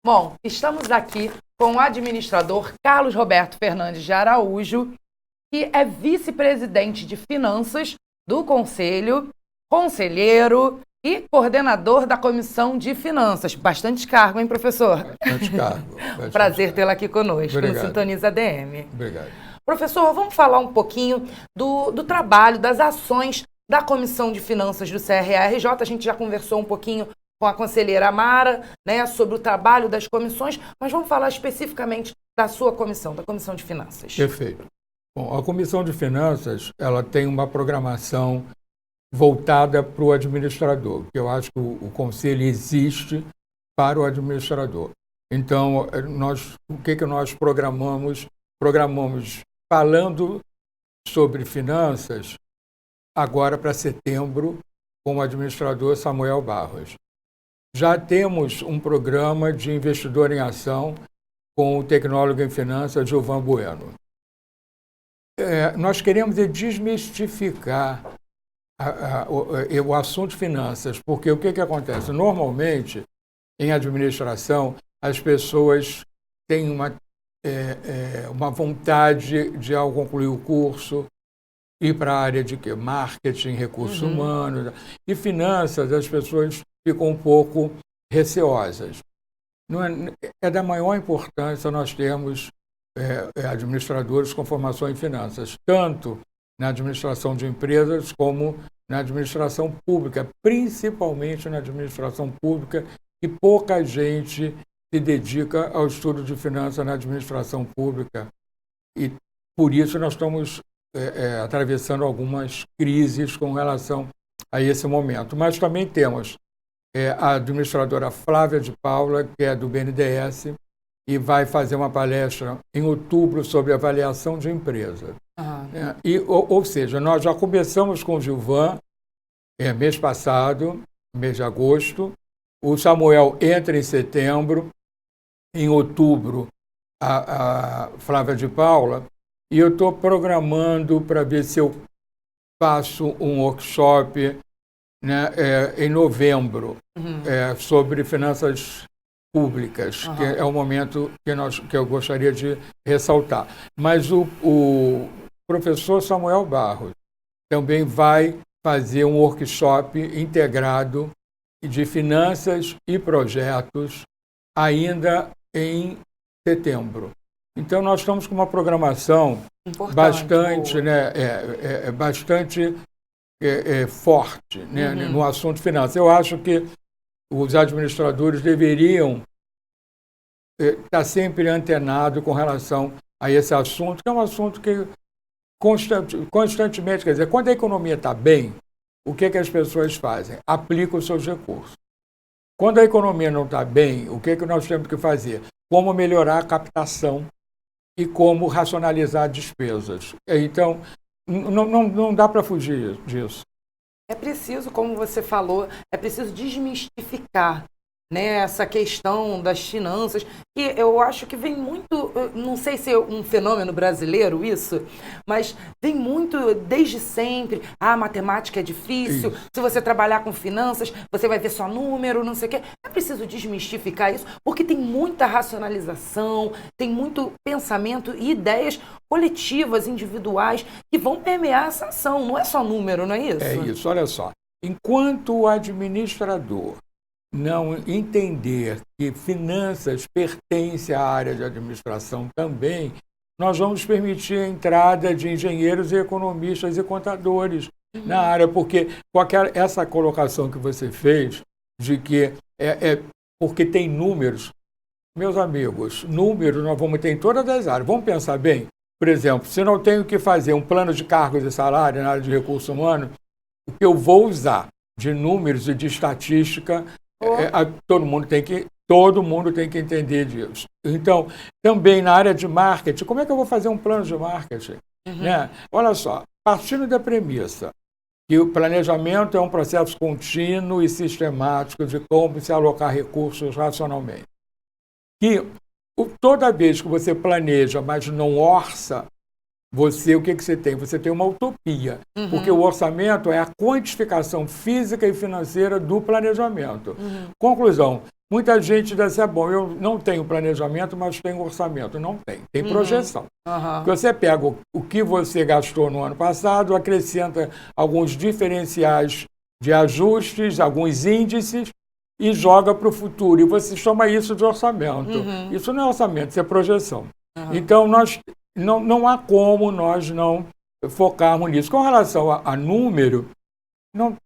Bom, estamos aqui com o administrador Carlos Roberto Fernandes de Araújo, que é vice-presidente de Finanças do Conselho, conselheiro e coordenador da Comissão de Finanças. Bastante cargo, hein, professor? Bastante cargo. Prazer tê-lo aqui conosco. Obrigado. No Sintoniza ADM. Obrigado. Professor, vamos falar um pouquinho do trabalho, das ações da Comissão de Finanças do CRA-RJ. A gente já conversou um pouquinho com a conselheira Amara, né, sobre o trabalho das comissões, mas vamos falar especificamente da sua comissão, da Comissão de Finanças. Perfeito. Bom, a Comissão de Finanças, ela tem uma programação voltada para o administrador, que eu acho que o Conselho existe para o administrador. Então, o que nós programamos? Programamos falando sobre finanças agora para setembro com o administrador Samuel Barros. Já temos um programa de investidor em ação com o tecnólogo em finanças Gilvan Bueno. Nós queremos desmistificar o assunto de finanças, porque o que acontece? Normalmente, em administração, as pessoas têm uma vontade de, ao concluir o curso, ir para a área de quê? Marketing, recursos humanos. E finanças, as pessoas ficam um pouco receosas. É da maior importância nós termos administradores com formação em finanças, tanto na administração de empresas como na administração pública, principalmente na administração pública, e pouca gente se dedica ao estudo de finanças na administração pública. E por isso nós estamos atravessando algumas crises com relação a esse momento. Mas também temos a administradora Flávia de Paula, que é do BNDES, e vai fazer uma palestra em outubro sobre avaliação de empresa. Ou seja, nós já começamos com o Gilvan, mês passado, mês de agosto. O Samuel entra em setembro. Em outubro, a Flávia de Paula. E eu estou programando para ver se eu faço um workshop, né, em novembro, sobre finanças públicas, que é o momento que eu gostaria de ressaltar. Mas o professor Samuel Barros também vai fazer um workshop integrado de finanças e projetos ainda em setembro. Então, nós estamos com uma programação bastante, bastante forte, né, no assunto de finanças. Eu acho que os administradores deveriam estar sempre antenados com relação a esse assunto, que é um assunto que constantemente, quer dizer, quando a economia está bem, o que as pessoas fazem? Aplicam os seus recursos. Quando a economia não está bem, o que nós temos que fazer? Como melhorar a captação e como racionalizar despesas. Então, não dá para fugir disso. É preciso, como você falou, é preciso desmistificar, né, essa questão das finanças, que eu acho que vem muito, não sei se é um fenômeno brasileiro isso, mas vem muito desde sempre. A matemática é difícil, isso. Se você trabalhar com finanças, você vai ver só número, não sei o quê. É preciso desmistificar isso, porque tem muita racionalização, tem muito pensamento e ideias coletivas, individuais, que vão permear essa ação. Não é só número, não é isso? É isso, olha só. Enquanto o administrador não entender que finanças pertence à área de administração também, nós vamos permitir a entrada de engenheiros e economistas e contadores na área, porque com essa colocação que você fez, de que porque tem números, meus amigos, números nós vamos ter em todas as áreas. Vamos pensar bem, por exemplo, se não tenho que fazer um plano de cargos e salário na área de recursos humanos, o que eu vou usar de números e de estatística, todo mundo tem que entender disso. Então, também na área de marketing, como é que eu vou fazer um plano de marketing? Né? Olha só, partindo da premissa que o planejamento é um processo contínuo e sistemático de como se alocar recursos racionalmente. Que toda vez que você planeja, mas não orça, o que você tem? Você tem uma utopia, porque o orçamento é a quantificação física e financeira do planejamento. Conclusão, Muita gente diz assim, bom, eu não tenho planejamento, mas tenho orçamento. Não tem, tem projeção. Porque você pega o que você gastou no ano passado, acrescenta alguns diferenciais de ajustes, alguns índices, e joga para o futuro. E você chama isso de orçamento. Isso não é orçamento, isso é projeção. Então, não há como nós não focarmos nisso. Com relação a número,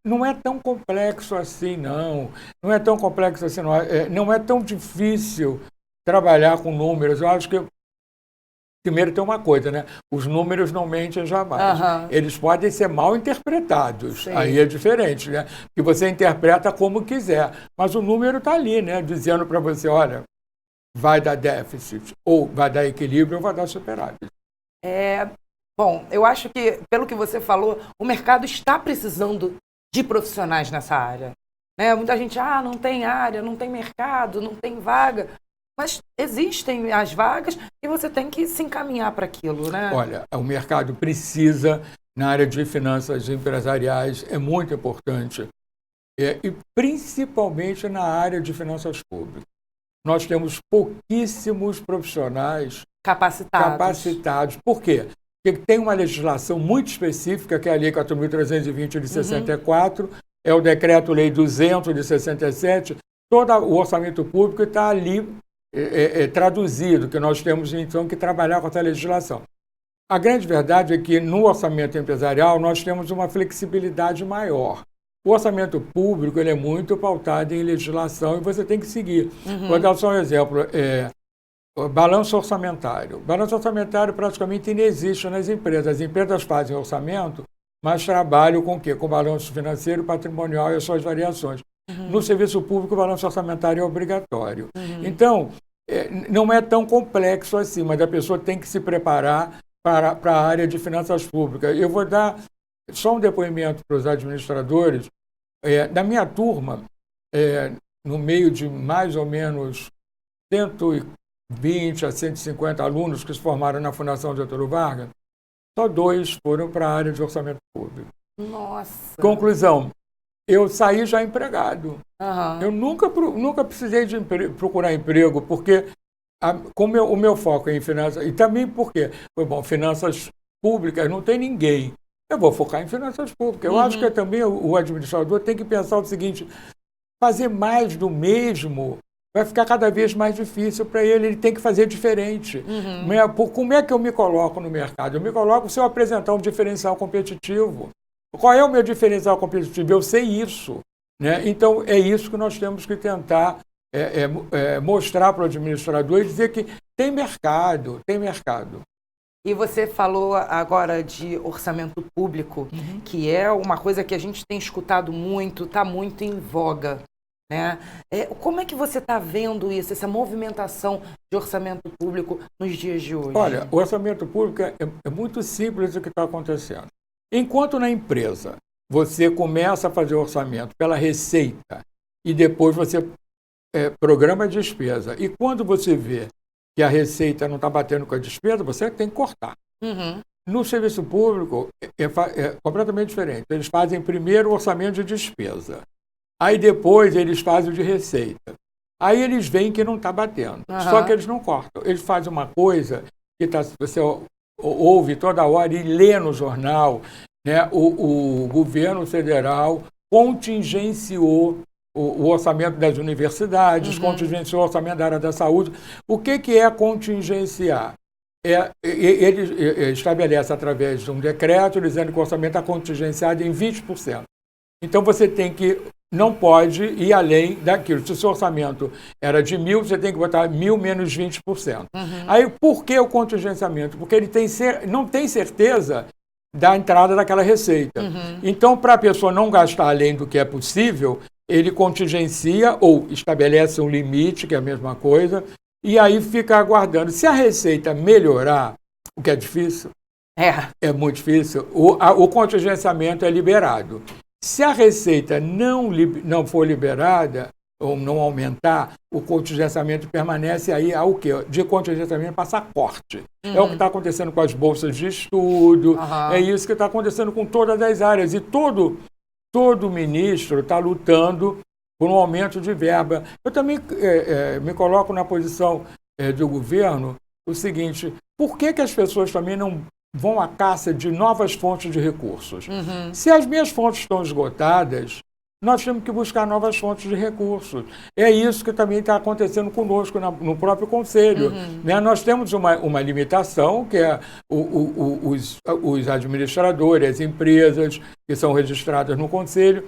não é tão complexo assim, não. Não é tão complexo assim, não. Não é tão difícil trabalhar com números. Eu acho que, primeiro, tem uma coisa, né? Os números não mentem jamais. Eles podem ser mal interpretados. Sim. Aí é diferente, né? Porque você interpreta como quiser. Mas o número está ali, né? Dizendo para você, olha, vai dar déficit, ou vai dar equilíbrio, ou vai dar superávit. Bom, eu acho que, pelo que você falou, o mercado está precisando de profissionais nessa área. Né? Muita gente, não tem área, não tem mercado, não tem vaga. Mas existem as vagas e você tem que se encaminhar para aquilo, né? Olha, o mercado precisa, na área de finanças empresariais, é muito importante. E principalmente na área de finanças públicas. Nós temos pouquíssimos profissionais capacitados. Por quê? Porque tem uma legislação muito específica, que é a Lei 4.320 de 64, é o Decreto-Lei 200 de 67, todo o orçamento público está ali traduzido, que nós temos, então, que trabalhar com essa legislação. A grande verdade é que, no orçamento empresarial, nós temos uma flexibilidade maior. O orçamento público ele é muito pautado em legislação e você tem que seguir. Vou dar só um exemplo. Balanço orçamentário. Balanço orçamentário praticamente inexiste nas empresas. As empresas fazem orçamento, mas trabalham com o quê? Com balanço financeiro, patrimonial e as suas variações. No serviço público, o balanço orçamentário é obrigatório. Então, não é tão complexo assim, mas a pessoa tem que se preparar para a área de finanças públicas. Eu vou dar só um depoimento para os administradores. Da minha turma, no meio de mais ou menos 120 a 150 alunos que se formaram na Fundação Getúlio Vargas, só 2 foram para a área de orçamento público. Nossa! Conclusão, eu saí já empregado. Eu nunca precisei de procurar emprego, porque como o meu foco é em finanças, e também porque, finanças públicas não tem ninguém. Eu vou focar em finanças públicas. Eu acho que também o administrador tem que pensar o seguinte, fazer mais do mesmo vai ficar cada vez mais difícil para ele tem que fazer diferente. Como é que eu me coloco no mercado? Eu me coloco se eu apresentar um diferencial competitivo. Qual é o meu diferencial competitivo? Eu sei isso. Né? Então, é isso que nós temos que tentar mostrar para o administrador e dizer que tem mercado. E você falou agora de orçamento público, que é uma coisa que a gente tem escutado muito, está muito em voga. Né? Como é que você está vendo isso, essa movimentação de orçamento público nos dias de hoje? Olha, o orçamento público é muito simples o que está acontecendo. Enquanto na empresa você começa a fazer orçamento pela receita e depois você programa a despesa, e quando você vê que a receita não está batendo com a despesa, você tem que cortar. No serviço público é completamente diferente. Eles fazem primeiro o orçamento de despesa. Aí depois eles fazem o de receita. Aí eles veem que não está batendo. Só que eles não cortam. Eles fazem uma coisa que você ouve toda hora e lê no jornal, né? O governo federal contingenciou o orçamento das universidades, contingenciou o orçamento da área da saúde. O que é contingenciar? Ele estabelece através de um decreto dizendo que o orçamento está contingenciado em 20%. Então você não pode ir além daquilo. Se o seu orçamento era de 1.000, você tem que botar 1.000 menos 20%. Aí, por que o contingenciamento? Porque ele não tem certeza da entrada daquela receita. Então, para a pessoa não gastar além do que é possível, ele contingencia ou estabelece um limite, que é a mesma coisa, e aí fica aguardando. Se a receita melhorar, o que é difícil, é muito difícil, o contingenciamento é liberado. Se a receita não for liberada, ou não aumentar, o contingenciamento permanece aí ao quê? De contingenciamento passar corte. É o que está acontecendo com as bolsas de estudo, é isso que está acontecendo com todas as áreas. E todo ministro está lutando por um aumento de verba. Eu também me coloco na posição do governo o seguinte: por que as pessoas também não vão à caça de novas fontes de recursos? Uhum. Se as minhas fontes estão esgotadas, nós temos que buscar novas fontes de recursos. É isso que também está acontecendo conosco no próprio Conselho. Uhum. Né? Nós temos uma limitação, que é os administradores, as empresas que são registradas no Conselho.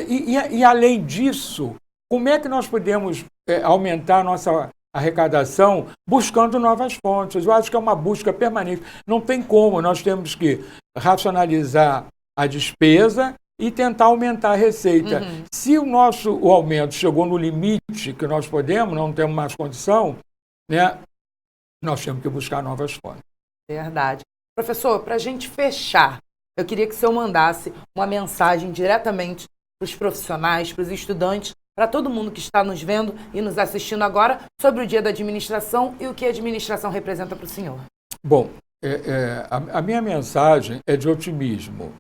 E além disso, como é que nós podemos aumentar a nossa arrecadação buscando novas fontes? Eu acho que é uma busca permanente. Não tem como, nós temos que racionalizar a despesa e tentar aumentar a receita. Uhum. Se o aumento chegou no limite que nós podemos, não temos mais condição, né, nós temos que buscar novas fontes. Verdade. Professor, para a gente fechar, eu queria que o senhor mandasse uma mensagem diretamente para os profissionais, para os estudantes, para todo mundo que está nos vendo e nos assistindo agora, sobre o Dia da Administração e o que a administração representa para o senhor. Bom, a minha mensagem é de otimismo.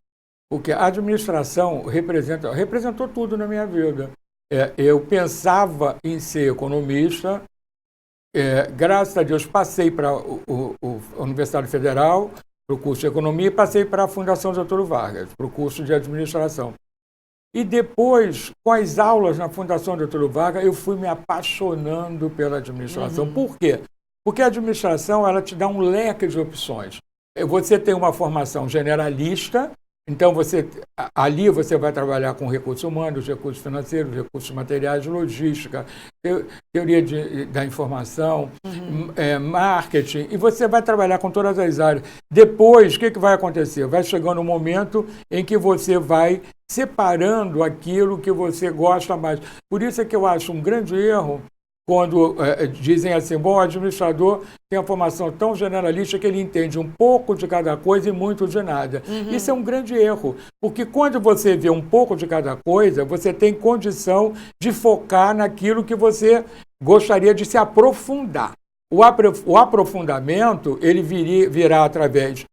Porque a administração representou tudo na minha vida. Eu pensava em ser economista, graças a Deus passei para a Universidade Federal, para o curso de Economia, e passei para a Fundação Getúlio Vargas, para o curso de Administração. E depois, com as aulas na Fundação Getúlio Vargas, eu fui me apaixonando pela administração. Uhum. Por quê? Porque a administração ela te dá um leque de opções. Você tem uma formação generalista. Então, ali você vai trabalhar com recursos humanos, recursos financeiros, recursos materiais, logística, teoria da informação, marketing, e você vai trabalhar com todas as áreas. Depois, o que vai acontecer? Vai chegando um momento em que você vai separando aquilo que você gosta mais. Por isso é que eu acho um grande erro quando dizem assim, bom, o administrador tem uma formação tão generalista que ele entende um pouco de cada coisa e muito de nada. Uhum. Isso é um grande erro, porque quando você vê um pouco de cada coisa, você tem condição de focar naquilo que você gostaria de se aprofundar. O aprofundamento, ele virá através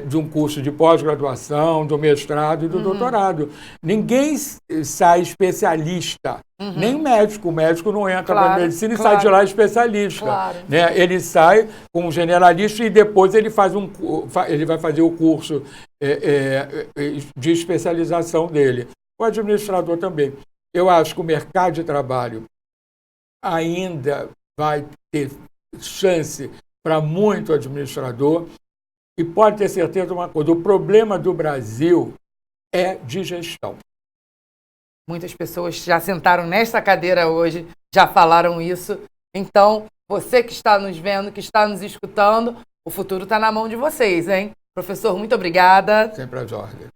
de um curso de pós-graduação, do mestrado e do doutorado. Ninguém sai especialista, nem o médico não entra para a medicina e sai de lá especialista. Claro. Né? Ele sai como generalista e depois ele vai fazer o curso de especialização dele. O administrador também. Eu acho que o mercado de trabalho ainda vai ter chance para muito administrador. E pode ter certeza de uma coisa, o problema do Brasil é de gestão. Muitas pessoas já sentaram nesta cadeira hoje, já falaram isso. Então, você que está nos vendo, que está nos escutando, o futuro está na mão de vocês, hein? Professor, muito obrigada. Sempre às ordens.